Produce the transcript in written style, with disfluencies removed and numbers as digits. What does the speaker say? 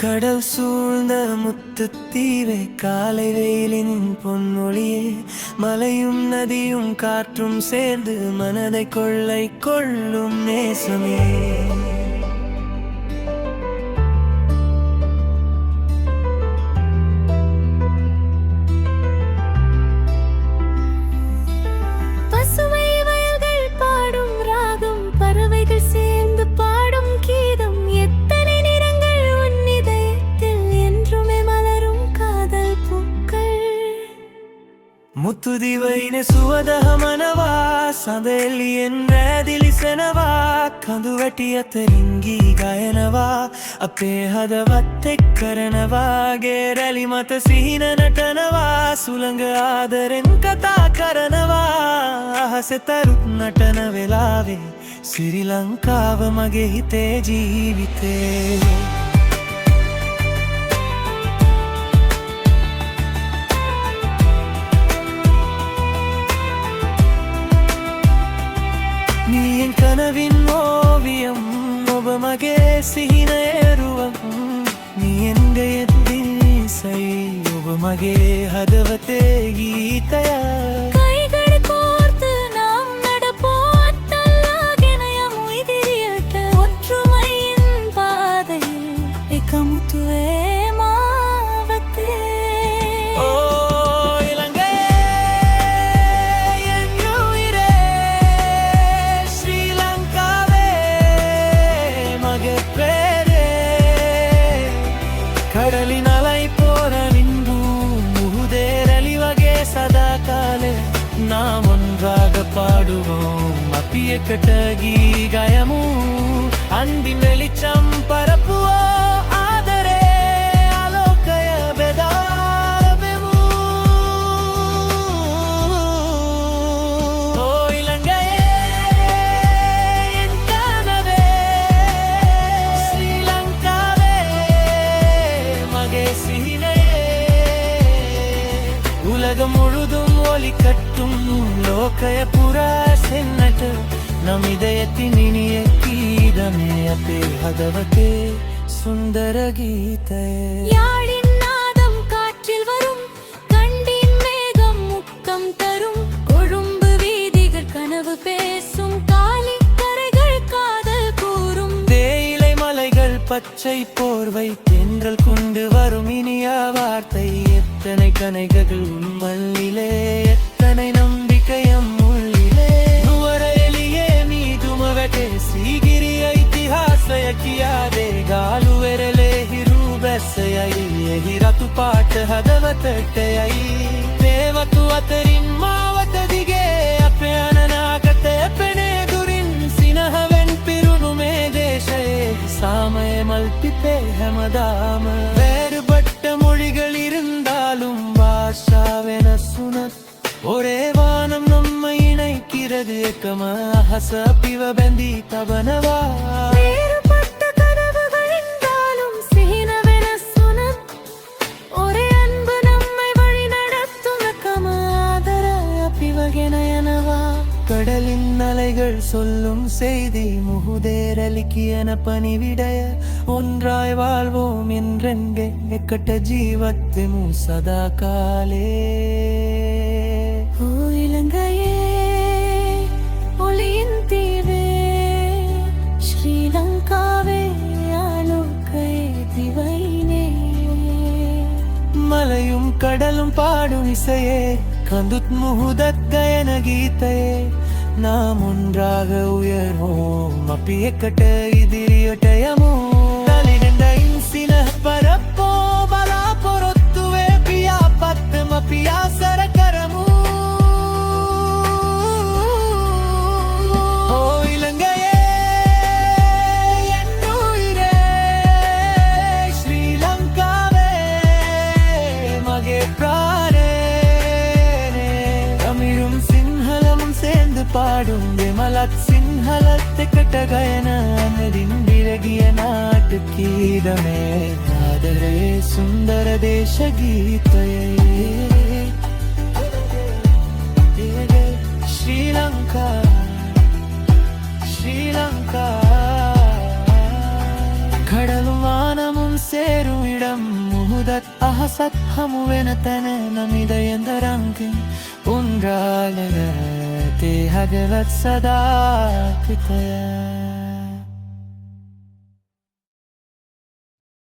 கடல் சூழ்ந்த முத்துத்தீவே, காலை வெயிலின் பொன்மொழியே, மலையும் நதியும் காற்றும் சேர்ந்து மனதை கொள்ளை கொள்ளும் நேசமே. ಮುತ್ತುದಿವೈನೆ ಸುವದಹಮನವಾ ಸಭೆಯಲ್ಲಿ ಎನ್ರೆದಿಲಿಸನವಾ ಕಂದುವಟಿಯ ತರಿಂಗಿ ಗಾಯನವಾ ಅಪೇಹದವತ್ತೆ ಕರಣವಾ ಗೇರಲಿ ಮತ ಸಿಹಿನ ನಟನವಾ ಸುಲಂಗ ಆದರೆನ್ ಕಥಾ ಕರನವಾ ಹಸೆ ತರು ನಟನ ವೆಲಾವೆ ಶ್ರೀಲಂಕಾವ ಮಗೆ ಹಿತೆ ಜೀವಿತೆ. நீ என் கனவின் ஓவியம் ஒபமகே சிහිනයරුවම් நீ எந்த எதிசை ஒபமகே ஹதவතේ ගීතය கைகள் கோர்த்து நாம் நடப்போம் அத்தல்லாගෙන යමු ඉදිරියට ஒற்றுமையின் பாதையில் එකමුතුවේ මාවතේ. கடலின் அலை போல நின்று முகுதேரலிவகே சதா காலே நாம் ஒன்றாக பாடுவோம் அப்பிய கட்டகி கயமு அன்பின் வெளிச்சம் பரப்புவோ ஆதரே ஆலோகய பெதாரபெமு. ஓ இலங்கையே என் கனவே ஸ்ரீலங்காவே மகே சிහිනயே உலகம் முழுதும் ஒலி கட்டும் லோකය පුරා සෙන්නට නම් இதயத்தின் இனிய கீதமே අපේ හදවතේ சுந்தர கீதயே. யாழின் நாதம் காற்றில் வரும் கண்டின் மேகம் முத்தம் தரும் கொழும்பு வீதிகள் கனவு பேசும் காலி கரைகள் காதல் கூறும் தேயிலை மலைகள் பச்சை போர்வை தென்றல் கொண்டு வரும் இனிய வார்த்தை எத்தனை கனைகள் உம்மல்லிலே எத்தனை நம்பிக்கையம் உள்ளிலே நுவரஎலியே ನೀದುಮವೆಟೆ ಸೀಗಿರಿಯ ಇತಿಹಾಸಯ ಕಿಯಾದೆ ಗಾಲುವೆರಲೆ ಹಿರು ಬೆಸ್ಸೆಯೈ ಹಿರತು ಪಾಠ ಹದವತಟ್ಟೆಯೈ ದೇವತು ಅತರಿನ್ ಮಾವತದಿಗೆ අපේ අනනාගතය පෙනේ දුරින් සිනහවෙන් පිරුණු මේ දේශයේ சாமய மல்பிப்பே ஹமதாம வேறுபட்ட மொழிகள் இருந்தாலும் பாஷாவென சுனத் ஒரே வானம் நம்மை இணைக்கிறது ஏக்கம ஹச பிவ பெந்தி தபனவா. வேறுபட்ட கனவுகள் இருந்தாலும் சிහිනවෙන சுனத் ஒரே அன்பு நம்மை வழி நடத்தும் ஏக்கம ஆதர பிவගෙන යනවා. கடலின் அலைகள் சொல்லும் செய்தி முகுதேரலிக்கியன பணிவிடைய ஒன்றாய் வாழ்வோம் என்றென்கே எக்கட்ட ஜீவத்திமு சதா காலே. ஓ இலங்கையே ஒளியின் தீவே ஸ்ரீலங்காவே ஆலோகய திவைனே. மலையும் கடலும் பாடும் இசையே கந்துத் முகுதத் கயன கீதையே நாம் ஒன்றாக உயர்வோம் அப்பிய கட்ட இதிரியட்டயமோ தலிடண்ட இன்சின பரப்போ பலா பொரொத்துவே பியா பத்தம் அப்பியா சரக்கரமு. ஓ இலங்கையே என் உயிரே ஸ்ரீலங்காவே மகே பிராணே தமிழும் சிங்களமும் சேர்ந்து பாடும் விமலத் சிங்களத்தை கட்ட கயன அனதின் விலகிய நாட்டு கீதமே ஆதரே சுந்தர தேச கீதையே. ஸ்ரீலங்கா ஸ்ரீலங்கா கடலும் வானமும் සේරු ඉඩම් මුහුදත් අහසත් හමුවෙන තැන නමිදයන්දරංගින් උන්ගාලන තේ හදවත් සදාකිතය